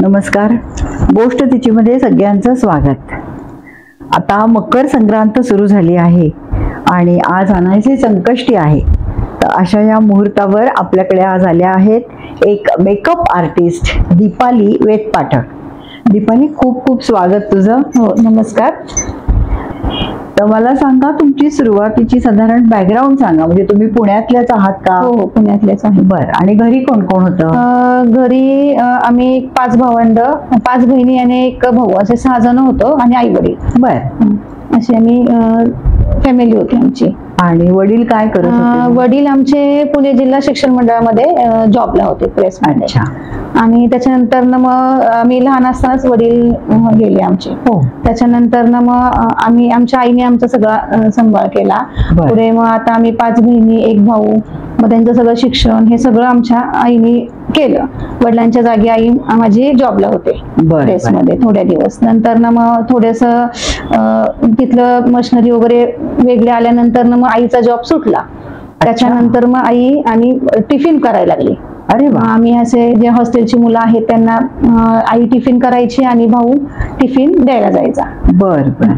नमस्कार. गोष्ट तिचीमध्ये सगळ्यांचं स्वागत. आता मकर संक्रांत सुरू झाली आहे आणि आज अनायसे संकष्टी आहे. तर अशा या मुहूर्तावर आपल्याकडे आज आल्या आहेत एक मेकअप आर्टिस्ट दीपाली वेदपाठक. दीपाली, खूप खूप स्वागत तुझं. हो, नमस्कार. तर मला सांगा, तुमची सुरुवातीची साधारण बॅकग्राऊंड सांगा. म्हणजे तुम्ही पुण्यातल्याच आहात का? हो, पुण्यातलेच आहे. बरं. आणि घरी कोण कोण होतं? घरी आम्ही 5 भावंड, 5 बहिणी आणि 1 भाऊ, असे 6 जण होतो आणि आई वडील. बरं. अशी आम्ही फॅमिली होती आमची. आणि वडील काय करत होते? वडील आमचे पुणे जिल्हा शिक्षण मंडळामध्ये जॉबला होते, प्रेसमध्ये. अच्छा. आणि त्याच्यानंतर ना मग आम्ही लहान असतानाच वडील गेले आमचे. हो. त्याच्यानंतर ना मग आम्ही, आमच्या आईने आमचा सगळा सांभाळ केला. पुढे मग आता आम्ही 5 बहिणी, 1 भाऊ. मग त्यांचं सगळं शिक्षण हे सगळं आमच्या आईने केलं. वडिलांच्या जागी आई माझी जॉबला होते प्रेसमध्ये थोड्या दिवस. नंतर ना मग थोडस तिथलं मशिनरी वगैरे वेगळे आल्यानंतर ना मग आईचा जॉब सुटला. त्याच्यानंतर मग आई आणि टिफिन करायला लागली. अरे वा. आम्ही असे जे हॉस्टेलची मुलं आहेत त्यांना आई टिफिन करायची आणि भाऊ टिफिन द्यायला जायचा. बर बर.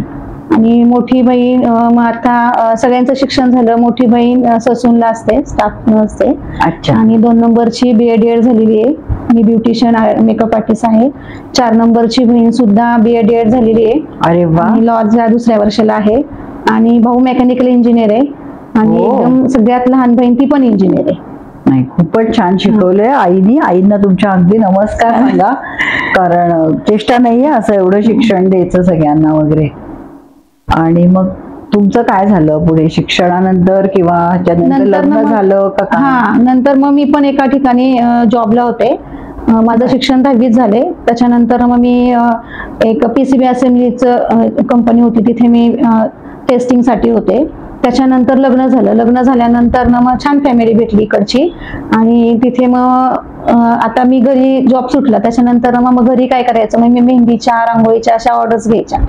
आणि मोठी बहीण मग आता सगळ्यांचं शिक्षण झालं. मोठी बहीण ससूनला असते, स्टाफ असते. अच्छा. आणि 2 नंबरची BA.D.ED झालेली आहे. मी ब्युटिशियन मेकअप आर्टिस्ट आहे. 4 नंबरची बहीण सुद्धा BA.D.ED झालेली आहे. अरे वा. लॉच्या 2ऱ्या वर्षाला आहे. आणि भाऊ मेकॅनिकल इंजिनियर आहे. आणि एकदम सगळ्यात लहान बहीण ती पण इंजिनियर आहे. नाही, खूपच छान शिकवलंय आईनी. आईंना तुमच्या अगदी नमस्कार सांगा, कारण चेष्टा नाहीये असं एवढं शिक्षण द्यायचं सगळ्यांना वगैरे. आणि मग तुमचं काय झालं पुढे शिक्षणानंतर, किंवा त्यानंतर लग्न झालं का? हा, नंतर मग मी पण एका ठिकाणी जॉबला होते. माझं शिक्षण 10वीच झाले. त्याच्यानंतर मग मी एक PCB असेंब्लीचं कंपनी होती, तिथे मी टेस्टिंग साठी होते. त्याच्यानंतर लग्न झालं. लग्न झाल्यानंतर ना मग छान फॅमिली भेटली इकडची. आणि तिथे मग आता मी घरी जॉब सुटला. त्याच्यानंतर मग घरी काय करायचं, मग मी मेहंदीच्या, रांगोळीच्या अशा ऑर्डर्स घ्यायच्या.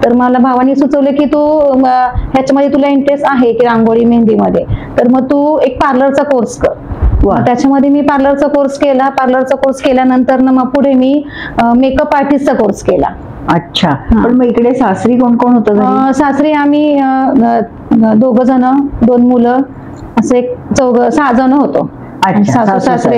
तर मला भावानी सुचवलं की तू ह्याच्यामध्ये तुला इंटरेस्ट आहे की रांगोळी मेहंदीमध्ये, तर मग तू एक पार्लरचा कोर्स कर. त्याच्यामध्ये मी पार्लरचा कोर्स केला. पार्लरचा कोर्स केल्यानंतर ना मग पुढे मी मेकअप आर्टिस्टचा कोर्स केला. अच्छा. पण मग इकडे सासरी कोण कोण होतं? सासरी आम्ही 2 जण, 2 मुलं, असे 6 जण होतो.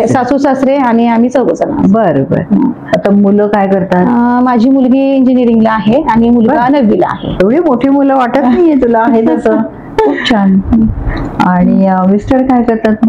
सासू सासरे आणि आम्ही 4 जण. बरं बरं. आता मुलं काय करतात? माझी मुलगी इंजिनिअरिंगला आहे आणि मुलगा 9वीला आहे. एवढी मोठी मुलं वाटत नाहीये तुला आहे तसं. खूप छान. आणि मिस्टर काय करतात?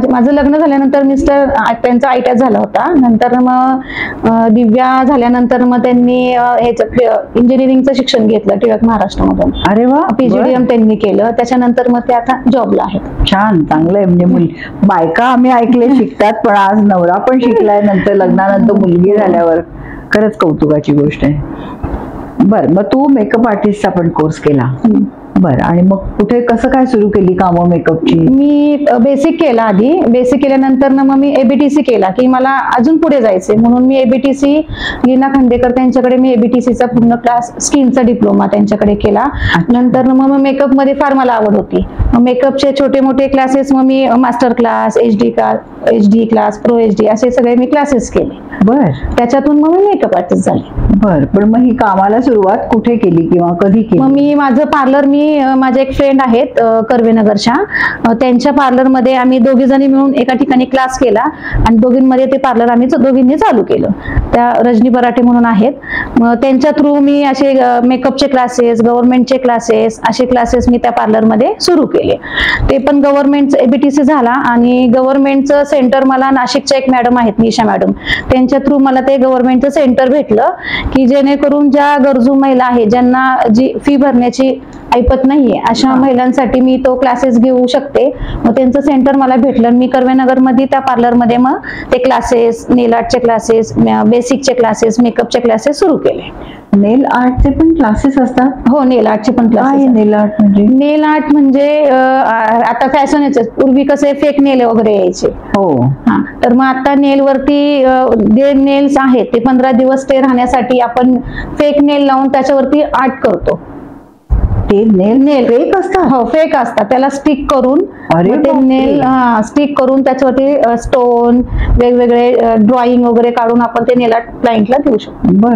माझं लग्न झाल्यानंतर मिस्टर, त्यांचा ITI झाला होता. नंतर मग दिव्या झाल्यानंतर मग त्यांनी इंजिनिअरिंगचं शिक्षण घेतलं टिळक महाराष्ट्रामधून. अरे वा. PGDM त्यांनी केलं. त्याच्यानंतर मग ते आता जॉबला आहेत. छान, चांगलं आहे. म्हणजे बायका आम्ही ऐकले शिकतात, पण आज नवरा पण शिकलाय नंतर लग्नानंतर मुलगी झाल्यावर. खरंच कौतुकाची गोष्ट आहे. बरं, मग तू मेकअप आर्टिस्टचा पण कोर्स केला. बरं. आणि मग कुठे कसं काय सुरू केली कामं मेकअपची? मी बेसिक केला आधी. बेसिक केल्यानंतर ना मग मी ABTC केला की मला अजून पुढे जायचे, म्हणून मी ABTC, लीना खांडेकर त्यांच्याकडे मी ABTCचा पूर्ण क्लास, स्किनचा डिप्लोमा त्यांच्याकडे केला. नंतर मग मेकअप मध्ये फार मला आवड होती. मेकअपचे छोटे मोठे क्लासेस मग मी master class, HD class, Pro HD असे सगळे मी क्लासेस केले. बर. त्याच्यातून मग मी मेकअप आर्टिस्ट झाले. बर. पण मग ही कामाला सुरुवात कुठे केली किंवा कधी केली? मग मी माझं पार्लर, माझे एक फ्रेंड आहेत कर्वेनगरच्या, त्यांच्या पार्लरमध्ये आम्ही 2 जणी मिळून एका ठिकाणी क्लास केला आणि दोघींमध्ये ते पार्लर आम्ही दोघींनी चालू केलं. त्या रजनी बराटे म्हणून आहेत. मग त्यांच्या थ्रू मी असे मेकअपचे क्लासेस, गव्हर्नमेंटचे क्लासेस, असे क्लासेस मी त्या पार्लरमध्ये सुरू केले. ते पण गव्हर्नमेंटचं ABTC झाला. आणि गव्हर्नमेंटचं सेंटर मला नाशिकच्या एक मॅडम आहेत, निशा मॅडम, त्यांच्या थ्रू मला ते गव्हर्नमेंटचं सेंटर भेटलं की जेणेकरून ज्या गरजू महिला आहेत, ज्यांना जी फी भरण्याची ऐपत नाहीये, अशा महिलांसाठी मी तो क्लासेस घेऊ शकते. मग त्यांचं सेंटर मला भेटलं. मी कर्वेनगरमध्ये त्या पार्लरमध्ये मग ते क्लासेस, नेल आर्टचे क्लासेस, बेसिकचे क्लासेस, मेकअपचे क्लासेस सुरू केले. नेल आर्टचे पण क्लासेस असतात? हो, नेल आर्टचे पण क्लासेस. नेल आर्ट म्हणजे? नेल आर्ट म्हणजे आता फॅशन याचे, पूर्वी कसे फेक नेल वगैरे यायचे. हो. हा, तर मग आता नेल वरती जे नेल्स आहेत ते 15 दिवस ते राहण्यासाठी आपण फेक नेल लावून त्याच्यावरती आर्ट करतो. ते नेल फेक असतात? हो, फेक असतात. त्याला स्टिक करून अरे मग ते बापरे. नेल स्टिक करून त्याच्यावरती स्टोन वेगवेगळे ड्रॉइंग वगैरे काढून आपण ते नेल आर्ट क्लायंटला देऊ शकतो. बर.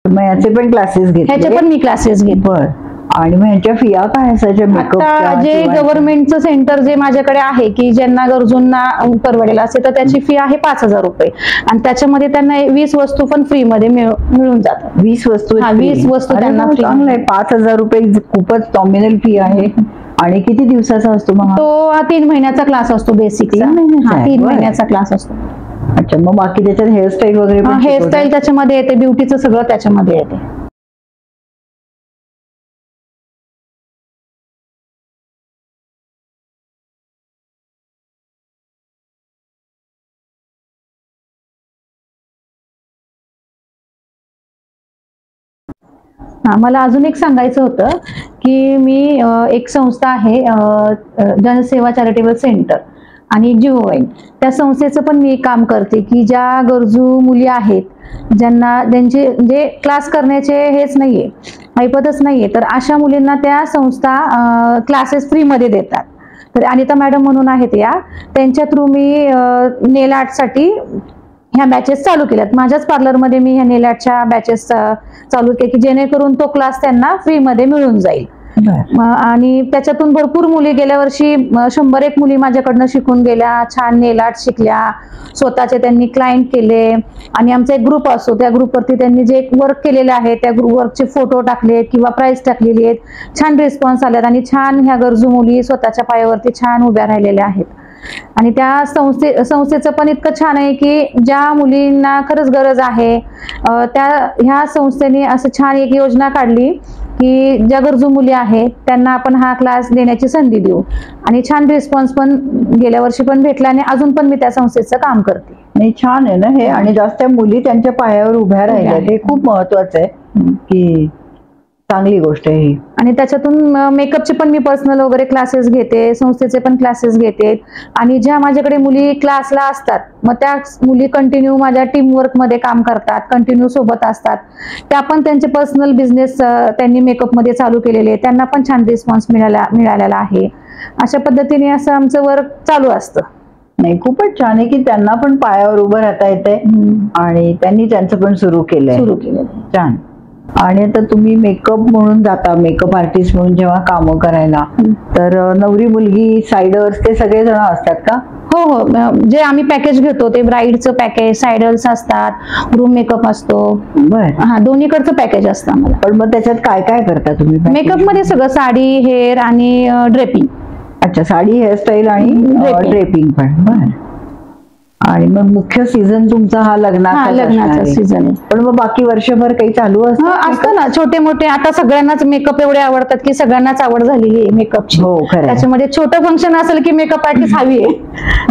मग याचे पण क्लासेस ह्याचे घेतले? पण मी क्लासेस घेते. बर. आणि मग ह्याच्या फिया काय असायच्या आता मेकअपच्या जे किंवा- गव्हर्नमेंटचं सेंटर जे माझ्याकडे आहे की ज्यांना गरजूंना परवडेल असेल तर त्याची फी आहे 5,000 रुपये आणि त्याच्यामध्ये त्यांना 20 वस्तू पण फ्री मध्ये मिळून जातात. 20 वस्तू हा, 20 वस्तू अरे त्यांना वा, free. चांगलं आहे. 5,000 रुपये खूपच नॉमिनल फी आहे. आणि किती दिवसाचा असतो मग हा? तो 3 महिन्याचा क्लास असतो बेसिकचा. 3 महिन्याचा आहे? 3 बरं. महिन्याचा क्लास असतो. अच्छा, मग बाकी त्याच्यात हेअरस्टाईल वगैरे पण हेअरस्टाईल शिकवतात? त्याच्यामध्ये येते, ब्युटीचं सगळं त्याच्यामध्ये येते. मला अजून एक सांगायचं होतं की मी एक संस्था आहे जनसेवा चॅरिटेबल सेंटर आणि जीवोवाईन, त्या संस्थेचं पण मी काम करते की ज्या गरजू मुली आहेत ज्यांना त्यांचे म्हणजे क्लास करण्याचे हेच नाहीये, ऐपतच नाहीये, तर अशा मुलींना त्या संस्था क्लासेस फ्रीमध्ये देतात. तर अनिता मॅडम म्हणून आहेत या, त्यांच्या थ्रू मी नेल आर्टसाठी ह्या बॅचेस चालू केल्यात. माझ्याच पार्लरमध्ये मी ह्या नेल आर्टच्या बॅचेस चालू केले की जेणेकरून तो क्लास त्यांना फ्रीमध्ये मिळून जाईल. आणि त्याच्यातून भरपूर मुली गेल्या वर्षी 100-1 मुली माझ्याकडनं शिकून गेल्या, छान नेल आर्ट शिकल्या, स्वतःचे त्यांनी क्लायंट केले. आणि आमचा एक ग्रुप असतो, त्या ग्रुपवरती त्यांनी जे वर्क केलेले आहे त्या वर्कचे फोटो टाकले किंवा प्राइस टाकलेली आहेत, छान रिस्पॉन्स आल्यात आणि छान ह्या गरजू मुली स्वतःच्या पायावरती छान उभ्या राहिलेल्या आहेत. आणि त्या संस्थेचं पण इतकं छान आहे की ज्या मुलींना खरंच गरज आहे ह्या संस्थेने असं छान एक योजना काढली की ज्या गरजू मुली आहेत त्यांना आपण हा क्लास देण्याची संधी देऊ. आणि छान रिस्पॉन्स पण गेल्या वर्षी पण भेटला आणि अजून पण मी त्या संस्थेचं काम करते. नाही, छान आहे ना हे. आणि जास्त मुली त्यांच्या पायावर उभ्या राहिल्या, ते खूप महत्वाचं आहे की चांगली गोष्ट आहे ही. आणि त्याच्यातून मेकअपचे पण मी पर्सनल वगैरे क्लासेस घेते, संस्थेचे पण क्लासेस घेते. आणि ज्या माझ्याकडे मुली क्लासला असतात मग त्या मुली कंटिन्यू माझ्या टीम वर्क मध्ये काम करतात, कंटिन्यू सोबत असतात. त्या पण त्यांचे पर्सनल बिझनेस त्यांनी मेकअप मध्ये चालू केलेले, त्यांना पण छान रिस्पॉन्स मिळालेला आहे. अशा पद्धतीने असं आमचं वर्क चालू असतं. नाही, खूपच छान आहे की त्यांना पण पायावर उभं राहता येते आणि त्यांनी त्यांचं पण सुरू केलंय. छान. आणि आता तुम्ही मेकअप म्हणून जाता, मेकअप आर्टिस्ट म्हणून जेव्हा कामं करायला, तर नवरी मुलगी सायडर्स ते सगळे जण असतात का? हो हो, जे आम्ही पॅकेज घेतो ते ब्राईडचं पॅकेज, सायडल्स असतात, रूम मेकअप असतो. बरं. हा, दोन्हीकडचं पॅकेज असतं आम्हाला. पण मग त्याच्यात काय काय करता तुम्ही? मेकअप मध्ये सगळं, साडी, हेअर आणि ड्रेपिंग. अच्छा, साडी, हेअरस्टाईल आणि ड्रेपिंग पण. बरं. आणि मग मुख्य सीझन तुमचा हा लग्नाचा सीझन आहे. पण मग बाकी वर्षभर काही चालू असतं ना छोटे मोठे. आता सगळ्यांनाच मेकअप एवढे आवडतात की सगळ्यांनाच आवड झालेली आहे मेकअपची. हो, खरं. त्याच्यामध्ये छोटं फंक्शन असेल की मेकअप आर्टिस्ट हवी आहे.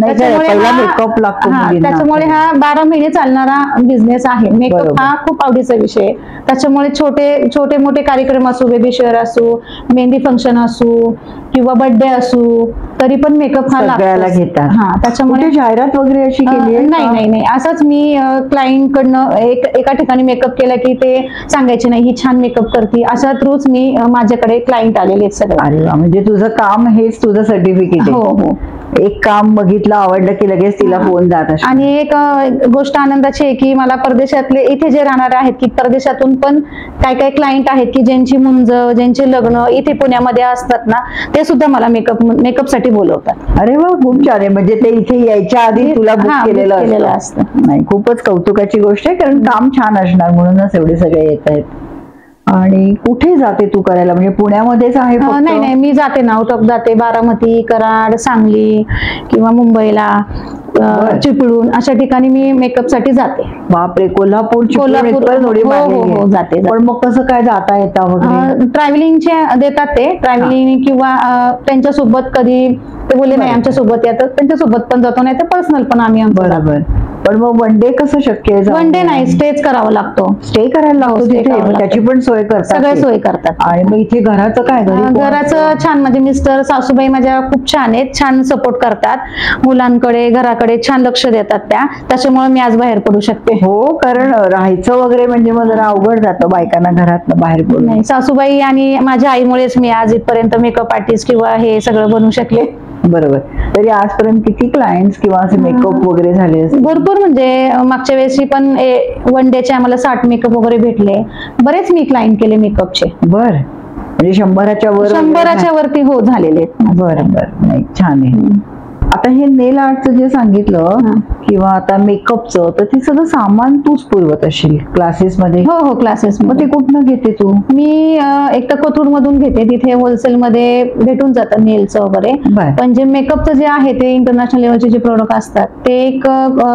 मेकअप लागतो. त्याच्यामुळे हा 12 महिने चालणारा बिझनेस आहे. मेकअप हा खूप आवडीचा विषय आहे. त्याच्यामुळे छोटे मोठे कार्यक्रम असो, बेबी शॉवर असो, मेहंदी फंक्शन असो किंवा बर्थडे असो, तरी पण मेकअप हा लागतो. घेतात. हा, त्याच्यामुळे जाहिरात वगैरे अशी केली? नाही, असंच मी क्लायंट कडनं एका ठिकाणी मेकअप केला की ते सांगायचे नाही ही छान मेकअप करते, अशा थ्रूच मी माझ्याकडे क्लायंट आलेले आहेत सगळे. अरे वा, म्हणजे तुझं काम हेच तुझं सर्टिफिकेट आहे. हो हो. एक काम बघितलं, आवडलं की लगेच तिला फोन जात असतो. आणि एक गोष्ट आनंदाची आहे की मला परदेशातले इथे जे राहणारे आहेत की परदेशातून पण काय क्लायंट आहेत की ज्यांची मुंज, ज्यांचे लग्न इथे पुण्यामध्ये असतात ना, ते सुद्धा मला मेकअप साठी बोलवतात. अरे वा, खूप छान आहे. म्हणजे ते इथे यायच्या आधी तुला बुक केलेलं असतं. नाही, खूपच कौतुकाची गोष्ट आहे, कारण काम छान असणार म्हणूनच एवढे सगळे येत आहेत. आणि कुठे जाते तू करायला? म्हणजे पुण्यामध्येच आहे? नाही, मी जाते ना, आउट ऑफ जाते. बारामती, कराड, सांगली किंवा मुंबईला, चिपळूण अशा ठिकाणी मी मेकअप साठी जाते. बापरे, कोल्हापूर हो जाते. पण मग कसं काय जाता येता वगैरे? ट्रॅव्हलिंगचे देतात ते, ट्रॅव्हलिंग किंवा त्यांच्यासोबत कधी ते बोलले नाही आमच्या सोबत या, तर त्यांच्यासोबत पण जातो, नाही तर पर्सनल पण आम्ही. बरोबर. पण मग वन डे कसं शक्य आहे? वन डे नाही, स्टेच करावा लागतो. स्टे करायला लागतो stay तिथे, करावं मग त्याची पण सोय करतात सगळ्या ते? सोयी करतात. आणि मग इथे घराचं काय? घरी कोण घराचं असतं? छान, म्हणजे मिस्टर सासूबाई माझ्या खूप छान आहेत, छान सपोर्ट करतात मुलांकडे, घराकडे छान लक्ष देतात त्या, त्याच्यामुळे मी आज बाहेर पडू शकते. हो, कारण राहायचं वगैरे म्हणजे मग जरा अवघड जातं बायकांना घरातनं बाहेर पडून. नाही, सासूबाई आणि माझ्या आईमुळेच मी आज इथपर्यंत मेकअप आर्टिस्ट किंवा हे सगळं बनवू शकले. बरोबर. तरी आजपर्यंत किती क्लायंट्स किंवा असे मेकअप वगैरे झाले असतील? भरपूर, म्हणजे मागच्या वेळेस पण वन डेचे आम्हाला 60 मेकअप वगैरे भेटले. बरेच मी क्लायंट केले मेकअपचे. बर, म्हणजे 100च्या वर? 100च्या वरती हो झालेले आहेत. बरं बरं, नाही छान आहे. आता हे नेल आर्टचं जे सांगितलं किंवा आता मेकअपचं, तर ते सगळं सामान तूच पुरवत असशील क्लासेस मध्ये? हो हो, क्लासेस. मग ते कुठनं घेते तू? मी एक तर कोथरूड मधून घेते, तिथे होलसेल मध्ये भेटून जातं नेलचं वगैरे. पण जे मेकअपचं जे आहे ते इंटरनॅशनल लेवलचे जे प्रोडक्ट असतात ते एक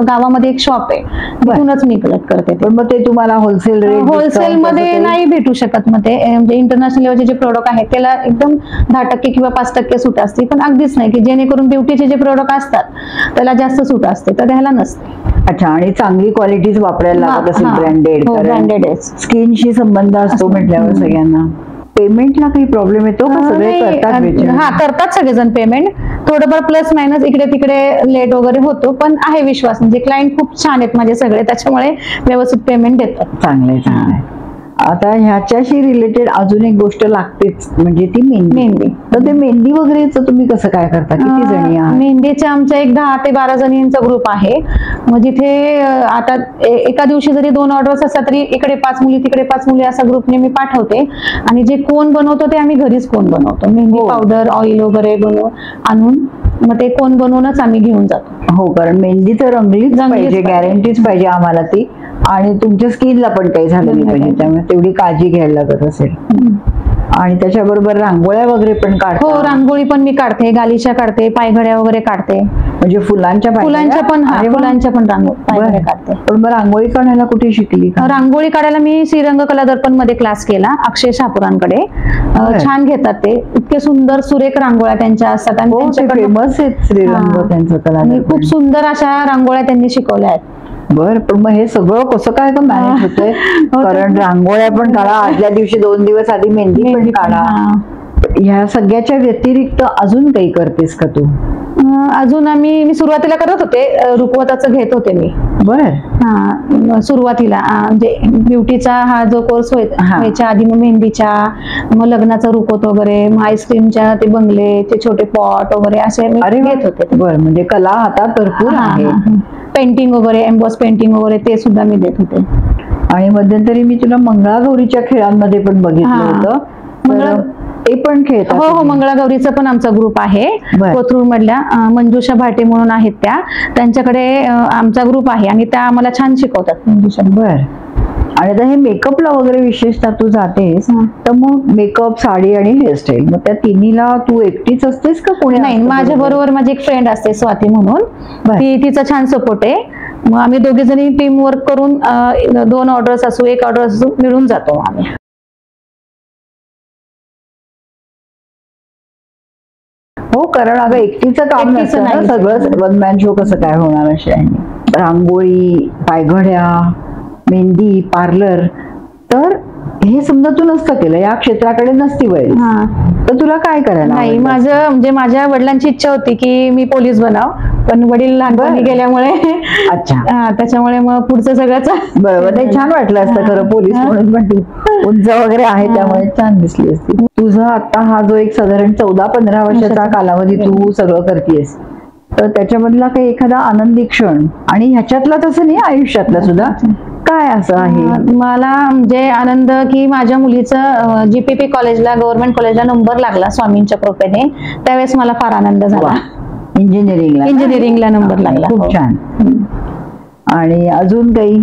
गावामध्ये एक शॉप आहे, तिथूनच मी कलेक्ट करते. पण मग ते तुम्हाला होलसेल रेट? होलसेल मध्ये नाही भेटू शकत. मग ते म्हणजे इंटरनॅशनल लेवलचे जे प्रोडक्ट आहेत त्याला एकदम 10% किंवा 5% सूट असते, पण अगदीच नाही की जेणेकरून ब्युटीचे जे प्रोडक्ट असतात त्याला जास्त सूट असते, तर त्याला नसते. अच्छा, आणि चांगली क्वालिटीज वापरायला लागत असेल, ब्रँडेड? ब्रँडेड आहे. स्किनशी संबंध असतो म्हटल्यावर सगळ्यांना. पेमेंटला काही प्रॉब्लेम येतो का? सगळे करतात? हा, करतात सगळेजण पेमेंट. थोडंफार प्लस मायनस इकडे तिकडे लेट वगैरे होतो, पण आहे विश्वास. म्हणजे क्लायंट खूप छान आहेत माझे सगळे, त्याच्यामुळे व्यवस्थित पेमेंट देतात. चांगले चांगले. आता ह्याच्याशी रिलेटेड अजून एक गोष्ट लागतेच, म्हणजे ती मेहंदी. तर ते मेहंदी वगैरेचं तुम्ही कसं काय करता? किती जणी आहात? मेहंदीचे आमच्या एक 10 ते 12 जणींचा ग्रुप आहे. मग जिथे आता एका दिवशी जरी 2 ऑर्डर्स असतात तरी इकडे 5 मुली तिकडे 5 मुली असा ग्रुपने मी पाठवते. आणि जे कोण बनवतो ते आम्ही घरीच कोण बनवतो, मेहंदी पावडर, ऑइल वगैरे आणून मग ते कोण बनवूनच आम्ही घेऊन जातो. हो, कारण मेहंदी तर रंगलीच पाहिजे, गॅरंटीच पाहिजे आम्हाला ती. आणि तुमच्या स्किनला पण काही झालं नाही पाहिजे, त्यामुळे तेवढी काळजी घ्यायला लागत असेल. आणि त्याच्याबरोबर रांगोळ्या वगैरे पण काढतो? हो, रांगोळी पण मी काढते, गालिशा काढते, पायघड्या वगैरे काढते. म्हणजे फुलांच्या पण फुलांच्या पण पायघड्या काढते. पण मग रांगोळी काढायला कुठे शिकली? रांगोळी काढायला मी श्रीरंग कला दर्पण मध्ये क्लास केला, अक्षय शापुरांकडे. छान घेतात ते, इतके सुंदर सुरेख रांगोळ्या त्यांच्या असतात. आणि फेमस आहेत श्रीरंग त्यांचं कला. खूप सुंदर अशा रांगोळ्या त्यांनी शिकवल्या आहेत. बर, पण मग हे सगळं कसं काय मॅनेज होतंय? कारण रांगोळ्या पण काढा, आदल्या दिवशी 2 दिवस आधी मेहंदी पण काढा. ह्या सगळ्याच्या व्यतिरिक्त अजून काही करतेस का तू? अजून मी सुरुवातीला करत होते, रुखवताचं घेत होते मी. बर. हा, सुरुवातीला म्हणजे ब्युटीचा हा जो कोर्स व्हायच्या आधी मग मेहंदीच्या, मग लग्नाचा रुखवत वगैरे, मग आईस्क्रीमच्या ते बंगले, ते छोटे पॉट वगैरे असे मी घेत होते. बर, म्हणजे कला हातात भरपूर आहे. पेंटिंग वगैरे, एम्बॉस पेंटिंग वगैरे ते सुद्धा मी देत होते. आणि मध्यंतरी मी तुला मंगळागौरीच्या खेळांमध्ये पण बघितलं होतं, ते पण खेळतात? हो हो, मंगळागौरीचा पण आमचा ग्रुप आहे कोथरूड मधल्या, मंजुषा भाटे म्हणून आहेत त्या, त्यांच्याकडे आमचा ग्रुप आहे आणि त्या आम्हाला छान शिकवतात मंजुषा. बर. आणि आता हे मेकअपला वगैरे विशेषतः तू जातेस, तर मग मेकअप, साडी आणि हेअरस्टाईल, मग त्या तिन्हीला तू एकटीच असतेस का कोणी? नाही, माझ्या बरोबर माझी एक फ्रेंड असते स्वाती म्हणून, तिचा छान सपोर्ट आहे. मग आम्ही दोघे जणी टीम वर्क करून 2 ऑर्डर्स असो, 1 ऑर्डर असो, मिळून जातो आम्ही. हो, कारण अगं एकटीचं काम नसतं ना सगळं, वन मॅन शो कसं काय होणार अशी आहे. रांगोळी, पायघड्या, मेहंदी, पार्लर, तर हे समजा तू नसतं केलं, या क्षेत्राकडे नसती वळली, तर तुला काय करायला? नाही, माझं म्हणजे माझ्या वडिलांची इच्छा होती की मी पोलीस बनाव, पण वडील लहानपणी गेल्यामुळे त्याच्यामुळे मग पुढचं सगळंच बरोबर. ते छान वाटलं असतं खरं पोलीस म्हणून, पण तू उंच वगैरे आहे त्यामुळे छान दिसली असती. तुझा आता हा जो एक साधारण 14-15 वर्षाचा कालावधी तू सगळं करतेस, तर त्याच्यामधला काही एखादा आनंदी क्षण, आणि ह्याच्यातला तसं नाही, आयुष्यातला सुद्धा काय असं आहे? मला म्हणजे आनंद की माझ्या मुलीचं GPP कॉलेजला, गव्हर्नमेंट कॉलेजला नंबर लागला स्वामींच्या कृपेने, त्यावेळेस मला फार आनंद झाला. इंजिनिअरिंगला नंबर लागला. खूप छान. आणि अजून काही?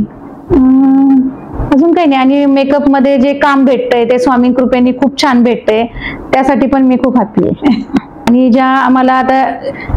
अजून काही नाही. आणि मेकअप मध्ये जे काम भेटतंय ते स्वामी कृपेने खूप छान भेटतंय, त्यासाठी पण मी खूप हॅपी आहे. आणि ज्या आम्हाला आता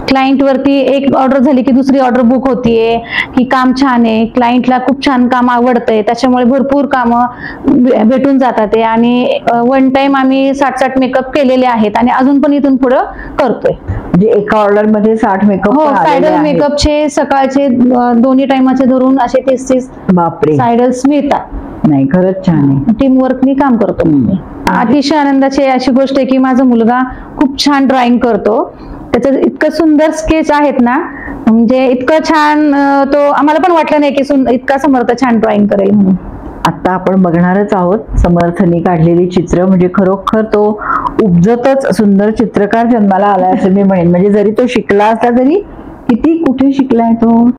क्लायंट वरती एक ऑर्डर झाली की दुसरी ऑर्डर बुक होतीये, की काम छान आहे, क्लायंटला खूप छान काम आवडतंय, त्याच्यामुळे भरपूर कामं भेटून जातात. आणि 1 टाइम आम्ही 60-60 मेकअप केलेले आहेत आणि अजून पण इथून पुढे करतोय. म्हणजे एका ऑर्डर मध्ये 60 मेकअप हो, सायडल मेकअपचे सकाळचे दोन्ही टाइमाचे धरून असे 30 बापरे सायडल्स मिळतात. नाही, खरंच छान आहे. टीम वर्कनी काम करतो मी. अतिशय आनंदाची अशी गोष्ट आहे की माझा मुलगा खूप छान ड्रॉइंग करतो. त्याचं इतकं सुंदर स्केच आहेत ना, म्हणजे इतकं छान, तो आम्हाला पण वाटलं नाही की इतका समर्थ छान ड्रॉइंग करेल म्हणून. आता आपण बघणारच आहोत समर्थनी काढलेली चित्र. म्हणजे खरोखर तो उपजतच सुंदर चित्रकार जन्माला आलाय असं मी म्हणेन. म्हणजे जरी तो शिकला असला तरी किती कुठे शिकलाय तो.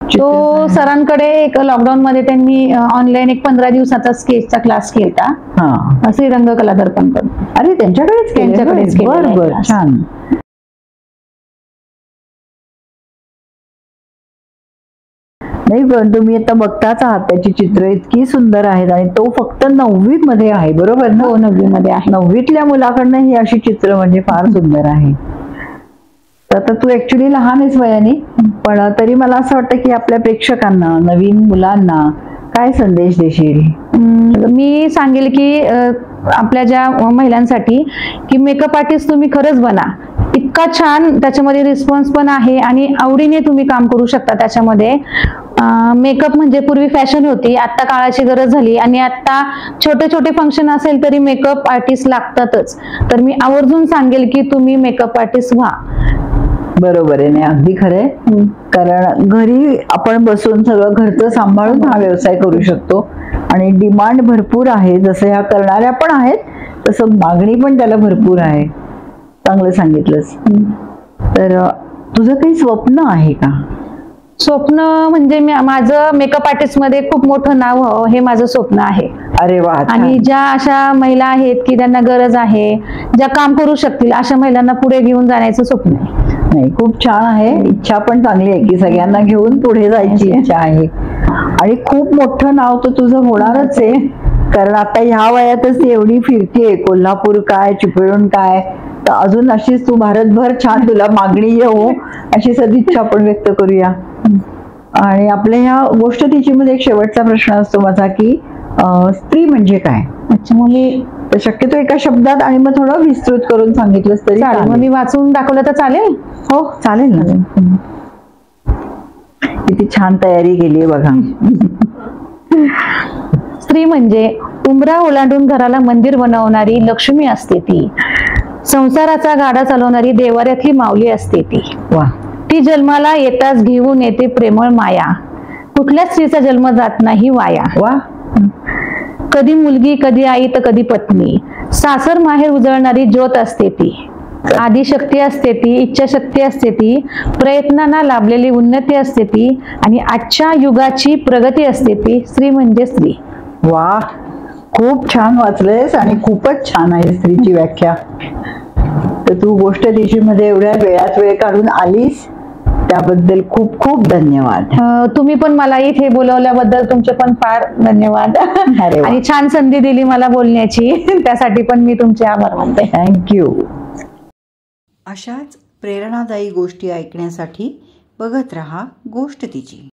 तो सरांकडे एक लॉकडाऊन मध्ये त्यांनी ऑनलाईन एक 15 दिवसाचा स्केचचा क्लास केला. श्रीरंग कला दर्पण कडून. अरे त्यांच्याकडेच बरोबर, छान. नाही पण तुम्ही आता बघताच आहात त्याची चित्र इतकी सुंदर आहेत आणि तो फक्त 9वी मध्ये आहे, बरोबर ना? हो, 9वी मध्ये आहे. 9वीतल्या मुलाकडनं ही अशी चित्र म्हणजे फार सुंदर आहे. तर तू ऍक्च्युली लहान आहेस वयाने, पण तरी मला असं वाटतं की आपल्या प्रेक्षकांना, नवीन मुलांना काय संदेश देशील? मी सांगेल की आपल्या ज्या महिलांसाठी की मेकअप आर्टिस्ट तुम्ही खरंच बना. इतका छान त्याच्यामध्ये रिस्पॉन्स पण आहे आणि आवडीने तुम्ही काम करू शकता त्याच्यामध्ये. मेकअप म्हणजे पूर्वी फॅशन होती, आता काळाची गरज झाली आणि आता छोटे छोटे फंक्शन असेल तरी मेकअप आर्टिस्ट लागतातच. तर मी आवर्जून सांगेल की तुम्ही मेकअप आर्टिस्ट व्हा. बरोबर आहे. नाही, अगदी खरंय. कारण घरी आपण बसून सगळं घरचं सांभाळून हा व्यवसाय करू शकतो आणि डिमांड भरपूर आहे. जसं ह्या करणाऱ्या पण आहेत तसं मागणी पण त्याला भरपूर आहे. चांगलं सांगितलंस. तर तुझं काही स्वप्न आहे का? स्वप्न म्हणजे माझं मेकअप आर्टिस्ट मध्ये खूप मोठं नाव व्हावं हे माझं स्वप्न आहे. अरे वा. आणि ज्या अशा महिला आहेत की त्यांना गरज आहे, ज्या काम करू शकतील अशा महिलांना पुढे घेऊन जाण्याचं स्वप्न आहे. नाही, खूप छान आहे. इच्छा पण चांगली आहे की सगळ्यांना घेऊन पुढे जायची इच्छा आहे. आणि खूप मोठं नाव तर तुझं होणारच आहे. कारण आता ह्या वयातच ती एवढी फिरतीये, कोल्हापूर काय, चिपळूण काय, तर अजून अशीच तू भारतभर छान तुला मागणी येऊ अशी सदिच्छा आपण व्यक्त करूया. आणि आपल्या ह्या गोष्ट तिची मध्ये एक शेवटचा प्रश्न असतो माझा की स्त्री म्हणजे काय? अच्छा, मग मी शक्यतो एका शब्दात आणि मग थोडं विस्तृत करून सांगितलंस तरी चालेल. मग मी वाचून दाखवलं तर चालेल? हो, चालेल ना. किती छान तयारी केली बघा. स्त्री म्हणजे उंबरा ओलांडून घराला मंदिर बनवणारी लक्ष्मी असते ती. संसाराचा गाडा चालवणारी देवाऱ्यातली माऊली असते ती. वा. ती जन्माला येताच घेऊन येते प्रेमळ माया. कुठल्या स्त्रीचा जन्म जात नाही वाया. वा. कधी मुलगी, कधी आई, तर कधी पत्नी. सासर माहेर उजळणारी ज्योत असते ती. आदिशक्ती असते ती, इच्छाशक्ती असते ती, प्रयत्नांना लाभलेली उन्नती असते ती आणि आजच्या युगाची प्रगती असते ती. स्त्री म्हणजे स्त्री. वा, खूप छान वाचलेस आणि खूपच छान आहे स्त्रीची व्याख्या. तर तू गोष्ट तिची मध्ये एवढ्या वेळात वेळ काढून आलीस त्याबद्दल खूप खूप धन्यवाद. तुम्ही पण मला इथे बोलवल्याबद्दल तुमचे पण फार धन्यवाद. आणि छान संधी दिली मला बोलण्याची, त्यासाठी पण मी तुमचे आभार मानते. थँक्यू. अशाच प्रेरणादायी गोष्टी ऐकण्यासाठी बघत रहा गोष्ट तिची.